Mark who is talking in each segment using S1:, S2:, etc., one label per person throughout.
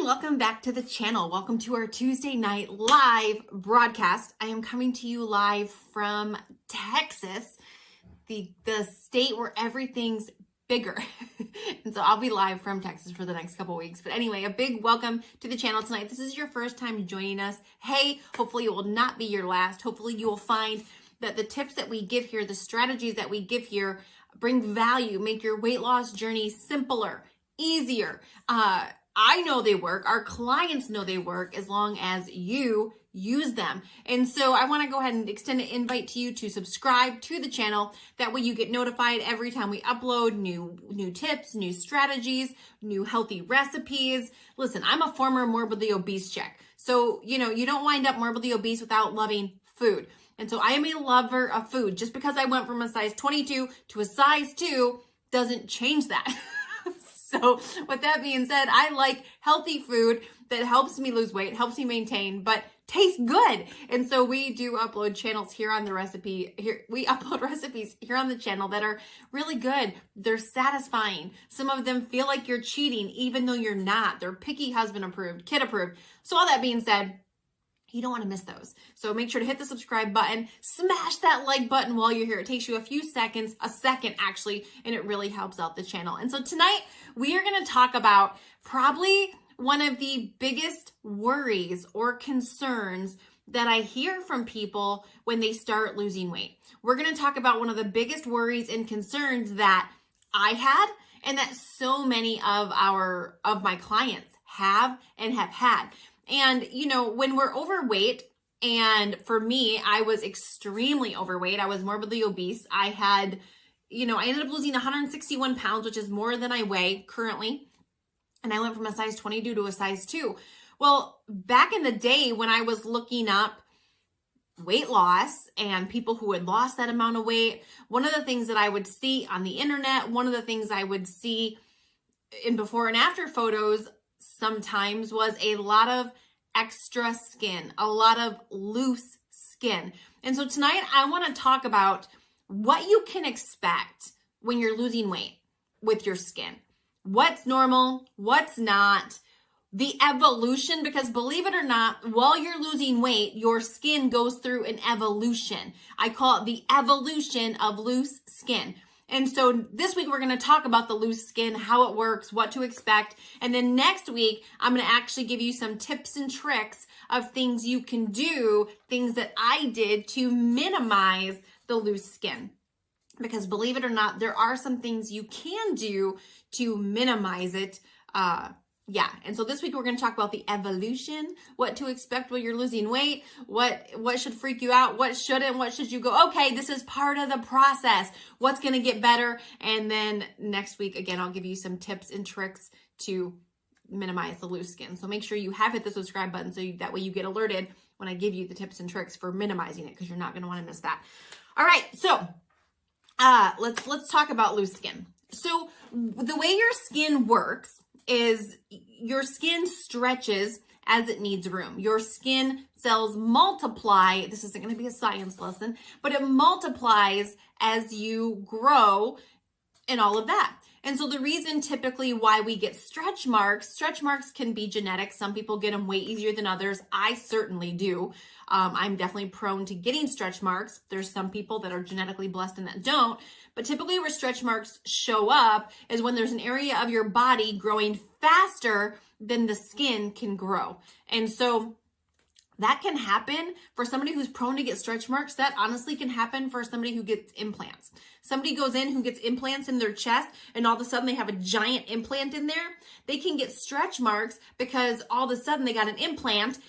S1: and welcome back to the channel. Welcome to our Tuesday night live broadcast. I am coming to you live from Texas, the state where everything's bigger. And so I'll be live from Texas for the next couple weeks. But anyway, a big welcome to the channel tonight. If this is your first time joining us, hey, hopefully it will not be your last. Hopefully you will find that the tips that we give here, the strategies that we give here, bring value, make your weight loss journey simpler, easier. I know they work. Our clients know they work as long as you use them. And so I want to go ahead and extend an invite to you to subscribe to the channel. That way you get notified every time we upload new tips, new strategies, new healthy recipes. Listen, I'm a former morbidly obese chick. So, you don't wind up morbidly obese without loving food. And so I am a lover of food. Just because I went from a size 22 to a size 2 doesn't change that. So with that being said, I like healthy food that helps me lose weight, helps me maintain, but tastes good. And so we do upload channels here on the recipe. We upload recipes here on the channel that are really good. They're satisfying. Some of them feel like you're cheating, even though you're not. They're picky husband approved, kid approved. So all that being said, you don't want to miss those. So make sure to hit the subscribe button, smash that like button while you're here. It takes you a few seconds, a second actually, and it really helps out the channel. And so tonight we are going to talk about probably one of the biggest worries or concerns that I hear from people when they start losing weight. We're going to talk about one of the biggest worries and concerns that I had and that so many of my clients have and have had. And, when we're overweight, and for me, I was extremely overweight. I was morbidly obese. I ended up losing 161 pounds, which is more than I weigh currently. And I went from a size 22 to a size 2. Well, back in the day when I was looking up weight loss and people who had lost that amount of weight, one of the things that I would see on the internet, one of the things I would see in before and after photos sometimes was a lot of extra skin, a lot of loose skin. And so tonight I want to talk about what you can expect when you're losing weight with your skin. What's normal, what's not, the evolution, because believe it or not, while you're losing weight, your skin goes through an evolution. I call it the evolution of loose skin. And so this week, we're going to talk about the loose skin, how it works, what to expect. And then next week, I'm going to actually give you some tips and tricks of things you can do, things that I did to minimize the loose skin. Because believe it or not, there are some things you can do to minimize it. And so this week we're going to talk about the evolution, what to expect when you're losing weight, what should freak you out, what shouldn't, what should you go, okay, this is part of the process, what's going to get better. And then next week, again, I'll give you some tips and tricks to minimize the loose skin. So make sure you have hit the subscribe button so that way you get alerted when I give you the tips and tricks for minimizing it, because you're not going to want to miss that. All right, so let's talk about loose skin. So the way your skin works is your skin stretches as it needs room. Your skin cells multiply. This isn't going to be a science lesson, but it multiplies as you grow and all of that. And so the reason typically why we get stretch marks can be genetic. Some people get them way easier than others. I certainly do. I'm definitely prone to getting stretch marks. There's some people that are genetically blessed and that don't. But typically where stretch marks show up is when there's an area of your body growing faster than the skin can grow. And so that can happen for somebody who's prone to get stretch marks. That honestly can happen for somebody who gets implants. Somebody goes in who gets implants in their chest and all of a sudden they have a giant implant in there. They can get stretch marks because all of a sudden they got an implant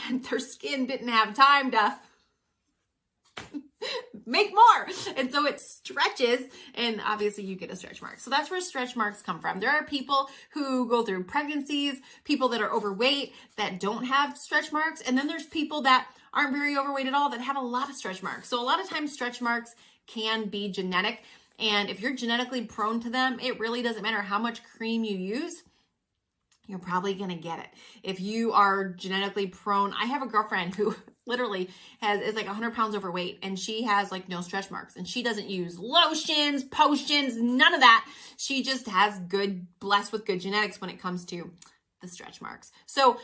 S1: and their skin didn't have time to make more. And so it stretches and obviously you get a stretch mark. So that's where stretch marks come from. There are people who go through pregnancies, people that are overweight that don't have stretch marks. And then there's people that aren't very overweight at all that have a lot of stretch marks. So a lot of times stretch marks can be genetic. And if you're genetically prone to them, it really doesn't matter how much cream you use. You're probably going to get it. If you are genetically prone, I have a girlfriend who literally is like 100 pounds overweight and she has like no stretch marks and she doesn't use lotions, potions, none of that. She just has blessed with good genetics when it comes to the stretch marks. So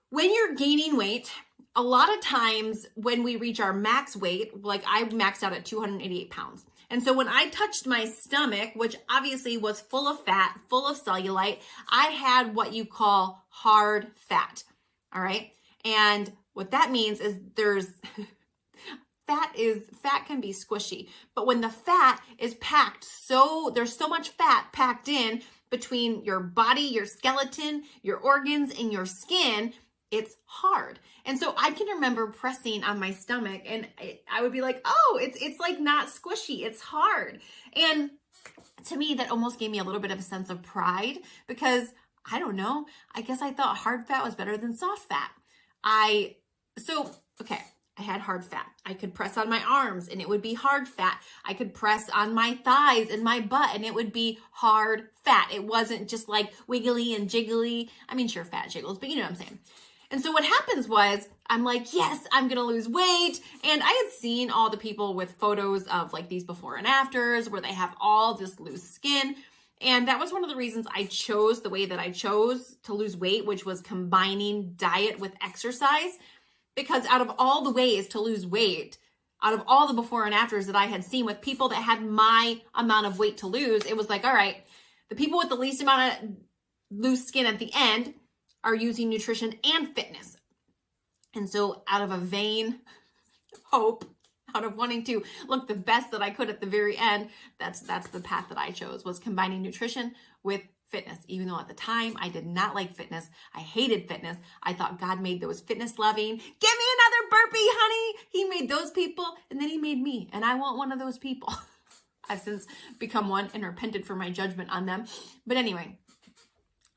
S1: when you're gaining weight, a lot of times when we reach our max weight, like I maxed out at 288 pounds. And so when I touched my stomach, which obviously was full of fat, full of cellulite, I had what you call hard fat. All right. And what that means is fat can be squishy, but when the fat is packed, there's so much fat packed in between your body, your skeleton, your organs, and your skin, it's hard. And so I can remember pressing on my stomach and I would be like, oh, it's like not squishy, it's hard. And to me, that almost gave me a little bit of a sense of pride because I don't know, I guess I thought hard fat was better than soft fat. I had hard fat. I could press on my arms and it would be hard fat. I could press on my thighs and my butt and it would be hard fat. It wasn't just like wiggly and jiggly. I mean, sure, fat jiggles, but you know what I'm saying. And so what happens was I'm like, yes, I'm going to lose weight. And I had seen all the people with photos of like these before and afters where they have all this loose skin. And that was one of the reasons I chose the way that I chose to lose weight, which was combining diet with exercise. Because out of all the ways to lose weight, out of all the before and afters that I had seen with people that had my amount of weight to lose, it was like, all right, the people with the least amount of loose skin at the end are using nutrition and fitness. And so out of a vain hope, out of wanting to look the best that I could at the very end, that's the path that I chose, was combining nutrition with fitness. Even though at the time I did not like fitness, I hated fitness. I thought God made those fitness loving, give me another burpee, honey. He made those people and then he made me and I want one of those people. I've since become one and repented for my judgment on them. But anyway,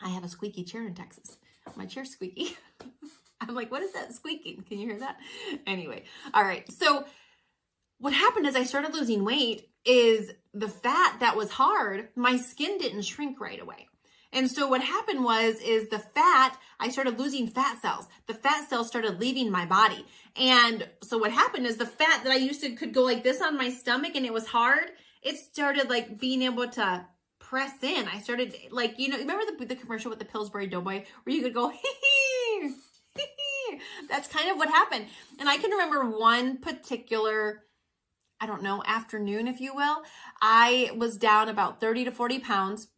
S1: I have a squeaky chair in Texas. My chair's squeaky. I'm like, what is that squeaking? Can you hear that? Anyway, all right. So what happened is I started losing weight is the fat that was hard, my skin didn't shrink right away. And so what happened is the fat, I started losing fat cells. The fat cells started leaving my body. And so what happened is the fat that I used to could go like this on my stomach and it was hard, it started like being able to press in. I started like, remember the commercial with the Pillsbury Doughboy where you could go, hee hee, hee hee. That's kind of what happened. And I can remember one particular, I don't know, afternoon, if you will, I was down about 30 to 40 pounds.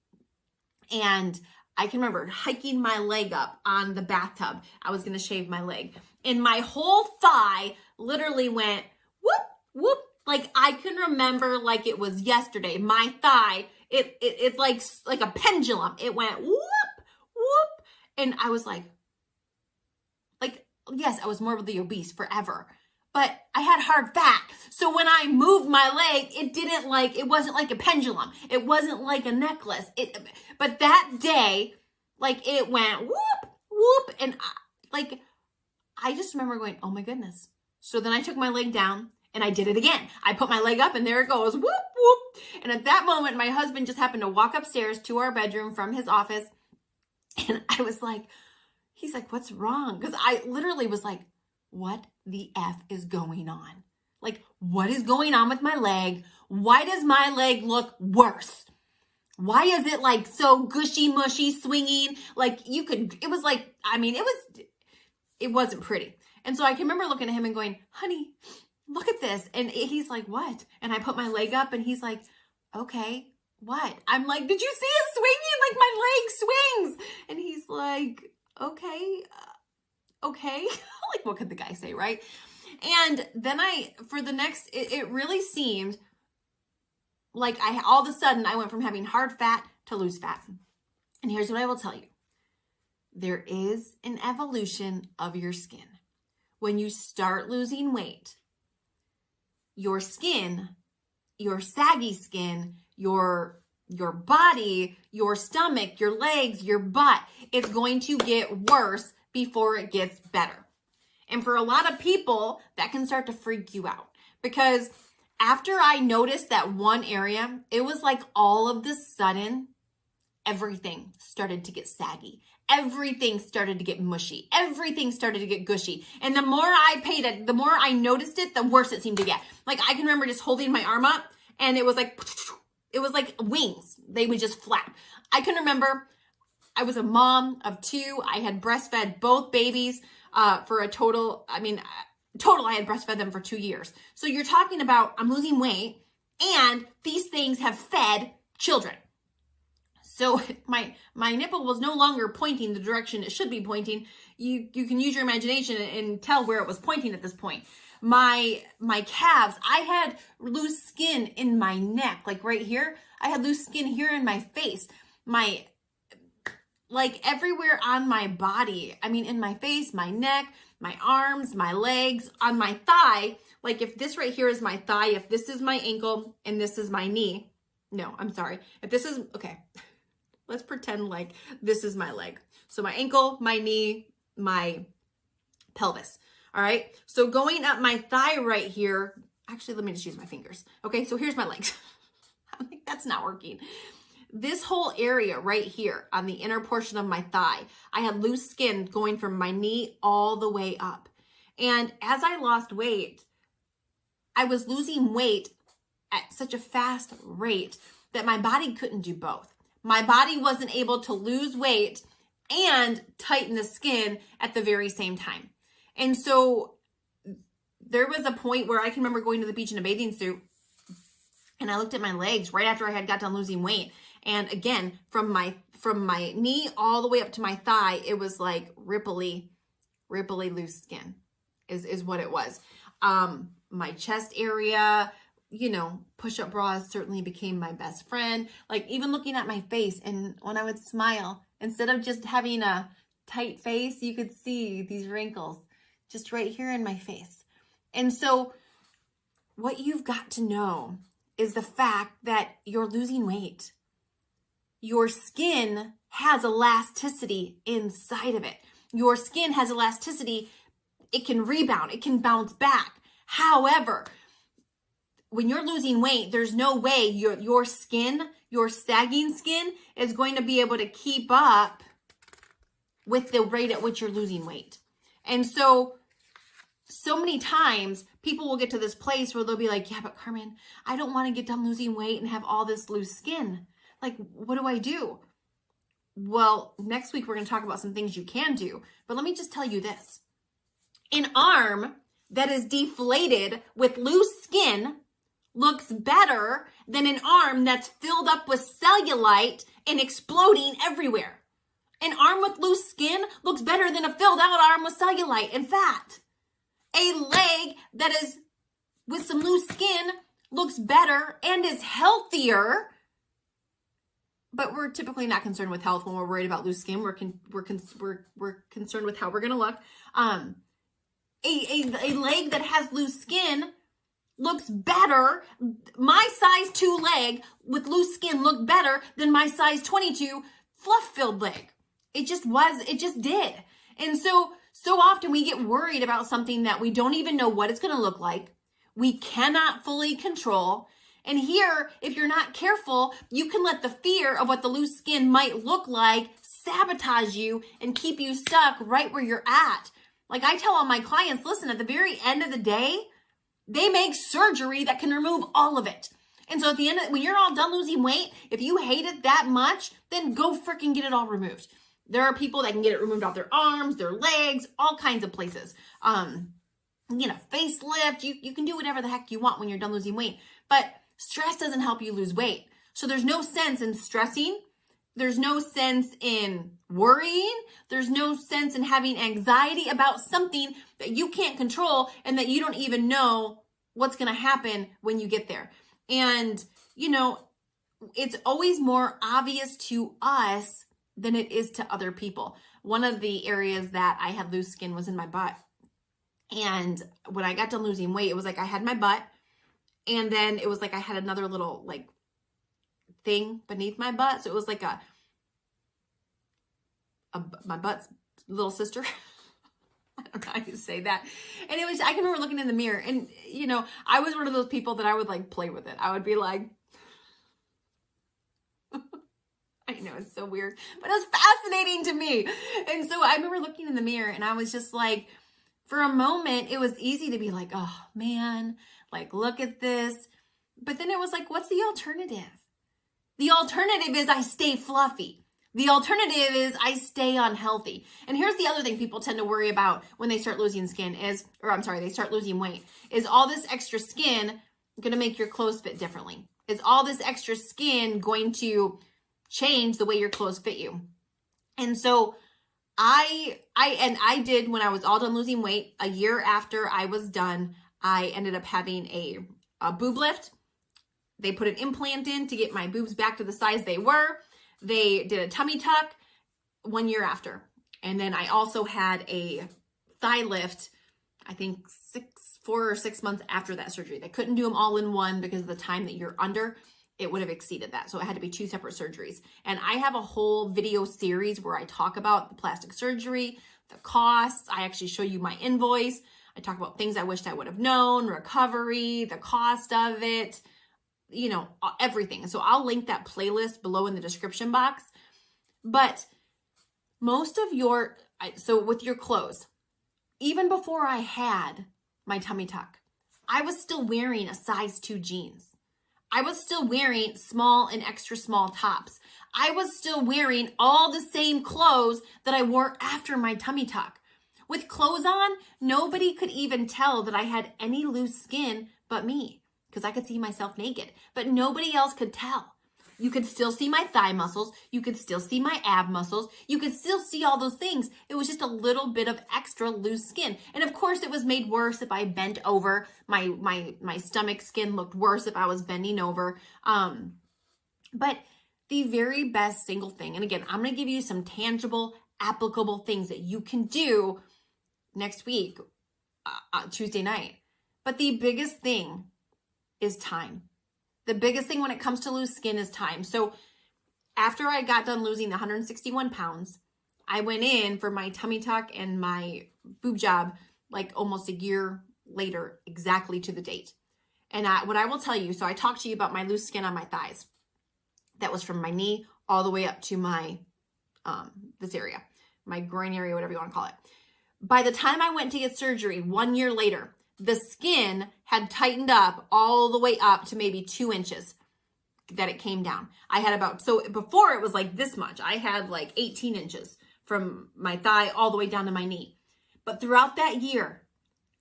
S1: And I can remember hiking my leg up on the bathtub. I was going to shave my leg. And my whole thigh literally went whoop, whoop. Like I can remember like it was yesterday. My thigh, it like a pendulum. It went whoop, whoop. And I was like, yes, I was morbidly obese forever. But I had hard fat. So when I moved my leg, it wasn't like a pendulum. It wasn't like a necklace. But that day, like it went whoop, whoop. And I just remember going, oh my goodness. So then I took my leg down and I did it again. I put my leg up and there it goes, whoop, whoop. And at that moment, my husband just happened to walk upstairs to our bedroom from his office. And I was like, he's like, what's wrong? Because I literally was like, what the F is going on? Like, what is going on with my leg? Why does my leg look worse? Why is it like so gushy, mushy, swinging? Like it wasn't pretty. And so I can remember looking at him and going, honey, look at this. And he's like, what? And I put my leg up and he's like, okay, what? I'm like, did you see it swinging? Like my leg swings. And he's like, okay. Like what could the guy say, right? And then it really seemed like all of a sudden I went from having hard fat to loose fat. And here's what I will tell you. There is an evolution of your skin. When you start losing weight, your skin, your saggy skin, your body, your stomach, your legs, your butt, it's going to get worse before it gets better. And for a lot of people, that can start to freak you out because after I noticed that one area, it was like all of the sudden, everything started to get saggy. Everything started to get mushy. Everything started to get gushy. And the more I noticed it, the worse it seemed to get. Like I can remember just holding my arm up and it was like wings. They would just flap. I can remember I was a mom of 2. I had breastfed both babies for a total, I had breastfed them for 2 years. So you're talking about I'm losing weight and these things have fed children. So my nipple was no longer pointing the direction it should be pointing. You can use your imagination and tell where it was pointing at this point. My calves, I had loose skin in my neck, like right here. I had loose skin here in my face. Like everywhere on my body. I mean, in my face, my neck, my arms, my legs, on my thigh. Like if this right here is my thigh, if this is my ankle and this is my knee. No, I'm sorry. If this is, okay. Let's pretend like this is my leg. So my ankle, my knee, my pelvis. All right. So going up my thigh right here, actually, let me just use my fingers. Okay. So here's my legs. I'm like, that's not working. This whole area right here on the inner portion of my thigh, I had loose skin going from my knee all the way up. And as I lost weight, I was losing weight at such a fast rate that my body couldn't do both. My body wasn't able to lose weight and tighten the skin at the very same time. And so there was a point where I can remember going to the beach in a bathing suit and I looked at my legs right after I had got done losing weight. And again, from my knee all the way up to my thigh, it was like ripply loose skin is what it was. My chest area, push-up bras certainly became my best friend. Like even looking at my face, and when I would smile, instead of just having a tight face, you could see these wrinkles just right here in my face. And so what you've got to know is the fact that you're losing weight. Your skin has elasticity inside of it. Your skin has elasticity. It can rebound. It can bounce back. However, when you're losing weight, there's no way your skin, your sagging skin is going to be able to keep up with the rate at which you're losing weight. And so many times people will get to this place where they'll be like, yeah, but Carmen, I don't want to get done losing weight and have all this loose skin. Like, what do I do? Well, next week we're going to talk about some things you can do. But let me just tell you this. An arm that is deflated with loose skin looks better than an arm that's filled up with cellulite and exploding everywhere. An arm with loose skin looks better than a filled out arm with cellulite and fat. A leg that is with some loose skin looks better and is healthier. But we're typically not concerned with health when we're worried about loose skin. We're concerned with how we're going to look. A leg that has loose skin looks better. My size 2 leg with loose skin looked better than my size 22 fluff-filled leg. It just did. And so often we get worried about something that we don't even know what it's going to look like. We cannot fully control. And here, if you're not careful, you can let the fear of what the loose skin might look like sabotage you and keep you stuck right where you're at. Like I tell all my clients, listen, at the very end of the day, they make surgery that can remove all of it. And so at the end, when you're all done losing weight, if you hate it that much, then go freaking get it all removed. There are people that can get it removed off their arms, their legs, all kinds of places. Facelift, you can do whatever the heck you want when you're done losing weight. But stress doesn't help you lose weight. So there's no sense in stressing. There's no sense in worrying. There's no sense in having anxiety about something that you can't control and that you don't even know what's going to happen when you get there. And, it's always more obvious to us than it is to other people. One of the areas that I had loose skin was in my butt. And when I got done losing weight, it was like I had my butt. And then it was like I had another little thing beneath my butt. So it was like my butt's little sister. I don't know how you say that. And I can remember looking in the mirror and, I was one of those people that I would play with it. I would be like, I know it's so weird, but it was fascinating to me. And so I remember looking in the mirror and I was just like, for a moment, it was easy to be like, oh man, look at this. But then it was like, what's the alternative? The alternative is I stay fluffy. The alternative is I stay unhealthy. And here's the other thing people tend to worry about when they start losing they start losing weight, is all this extra skin going to make your clothes fit differently? Is all this extra skin going to change the way your clothes fit you? And so I did, when I was all done losing weight, a year after I was done, I ended up having a boob lift. They put an implant in to get my boobs back to the size they were. They did a tummy tuck 1 year after. And then I also had a thigh lift, I think 4 or 6 months after that surgery. They couldn't do them all in one because of the time that you're under. It would have exceeded that. So it had to be 2 separate surgeries. And I have a whole video series where I talk about the plastic surgery, the costs. I actually show you my invoice. I talk about things I wished I would have known, recovery, the cost of it, everything. So I'll link that playlist below in the description box. But most of with your clothes, even before I had my tummy tuck, I was still wearing a size 2 jeans. I was still wearing small and extra small tops. I was still wearing all the same clothes that I wore after my tummy tuck. With clothes on, nobody could even tell that I had any loose skin but me, because I could see myself naked, but nobody else could tell. You could still see my thigh muscles. You could still see my ab muscles. You could still see all those things. It was just a little bit of extra loose skin. And of course it was made worse if I bent over. My stomach skin looked worse if I was bending over. But the very best single thing, and again, I'm going to give you some tangible, applicable things that you can do next week, Tuesday night. But the biggest thing is time. The biggest thing when it comes to loose skin is time. So after I got done losing the 161 pounds, I went in for my tummy tuck and my boob job like almost a year later, exactly to the date. And what I will tell you, so I talked to you about my loose skin on my thighs. That was from my knee all the way up to my, this area, my groin area, whatever you want to call it. By the time I went to get surgery 1 year later, the skin had tightened up all the way up to maybe 2 inches that it came down. I had so before it was like this much. I had like 18 inches from my thigh all the way down to my knee. But throughout that year,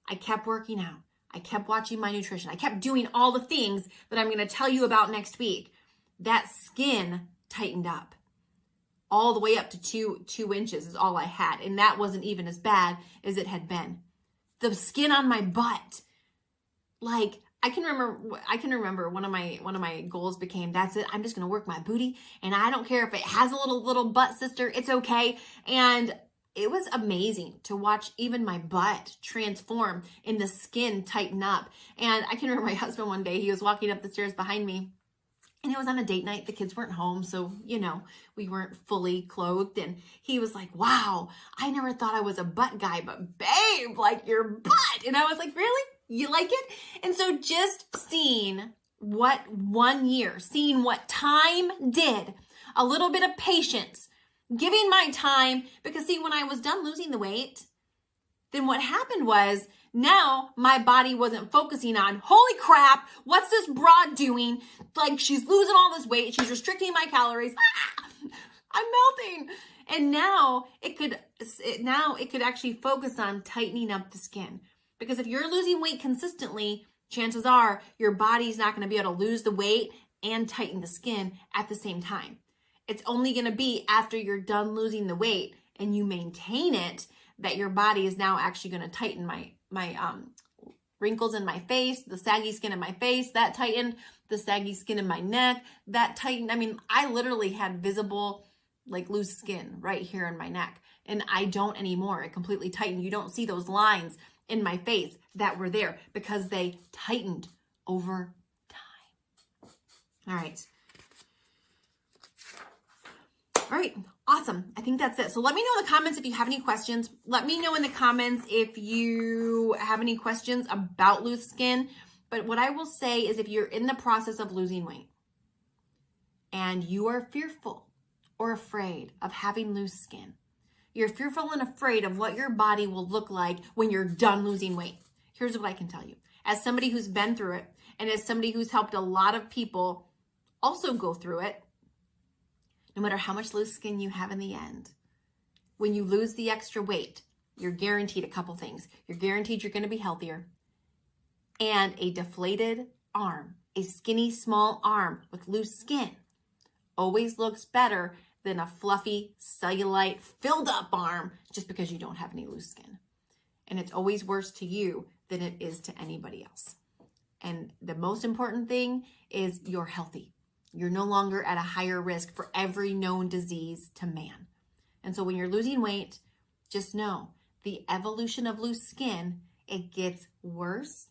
S1: I kept working out. I kept watching my nutrition. I kept doing all the things that I'm going to tell you about next week. That skin tightened up all the way up to 2 inches is all I had. And that wasn't even as bad as it had been. The skin on my butt, like I can remember one of my goals became, that's it. I'm just going to work my booty. And I don't care if it has a little butt, sister, it's okay. And it was amazing to watch even my butt transform and the skin tighten up. And I can remember my husband one day, he was walking up the stairs behind me. And it was on a date night. The kids weren't home. So, we weren't fully clothed. And he was like, wow, I never thought I was a butt guy, but babe, like your butt. And I was like, really? You like it? And so just seeing what 1 year, seeing what time did, a little bit of patience, giving my time, because see, when I was done losing the weight, then what happened was, now my body wasn't focusing on, holy crap, what's this broad doing? Like she's losing all this weight. She's restricting my calories. I'm melting. And now it could actually focus on tightening up the skin. Because if you're losing weight consistently, chances are your body's not going to be able to lose the weight and tighten the skin at the same time. It's only going to be after you're done losing the weight and you maintain it that your body is now actually going to tighten my wrinkles in my face, the saggy skin in my face, that tightened, the saggy skin in my neck, that tightened. I mean, I literally had visible, like loose skin right here in my neck, and I don't anymore. It completely tightened. You don't see those lines in my face that were there because they tightened over time. All right. All right. Awesome. I think that's it. So let me know in the comments if you have any questions. Let me know in the comments if you have any questions about loose skin. But what I will say is if you're in the process of losing weight and you are fearful or afraid of having loose skin, you're fearful and afraid of what your body will look like when you're done losing weight. Here's what I can tell you. As somebody who's been through it and as somebody who's helped a lot of people also go through it, no matter how much loose skin you have in the end, when you lose the extra weight, you're guaranteed a couple things. You're guaranteed you're going to be healthier. And a deflated arm, a skinny, small arm with loose skin, always looks better than a fluffy, cellulite, filled up arm just because you don't have any loose skin. And it's always worse to you than it is to anybody else. And the most important thing is you're healthy. You're no longer at a higher risk for every known disease to man. And so when you're losing weight, just know the evolution of loose skin, it gets worse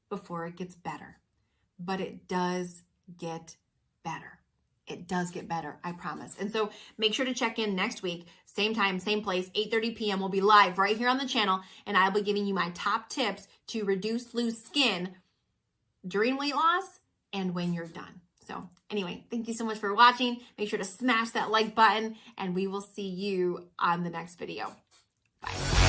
S1: before it gets better. But it does get better. It does get better, I promise. And so make sure to check in next week, same time, same place, 8:30 p.m. We'll be live right here on the channel, and I'll be giving you my top tips to reduce loose skin during weight loss and when you're done. So anyway, thank you so much for watching. Make sure to smash that like button, and we will see you on the next video. Bye.